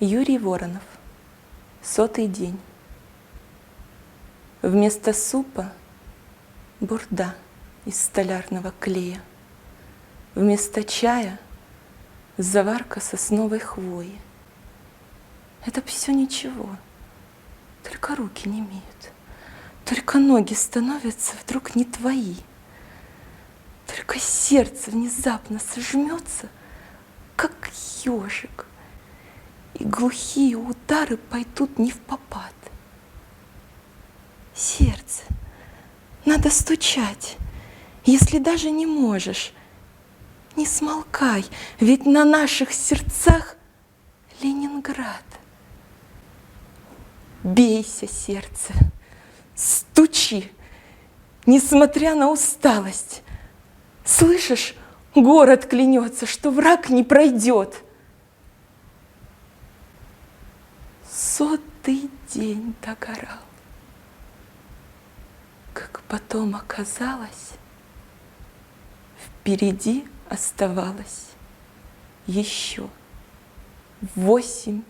Юрий Воронов. 100-й день. Вместо супа бурда из столярного клея. Вместо чая заварка сосновой хвои. Это все ничего, только руки не имеют, только ноги становятся вдруг не твои, только сердце внезапно сожмется, как ежик, и глухие удары пойдут не впопад. Сердце, надо стучать, если даже не можешь, не смолкай, ведь на наших сердцах Ленинград. Бейся, сердце, стучи, несмотря на усталость. Слышишь, город клянется, что враг не пройдет. 100-й день догорал. Как потом оказалось, впереди оставалось еще 800.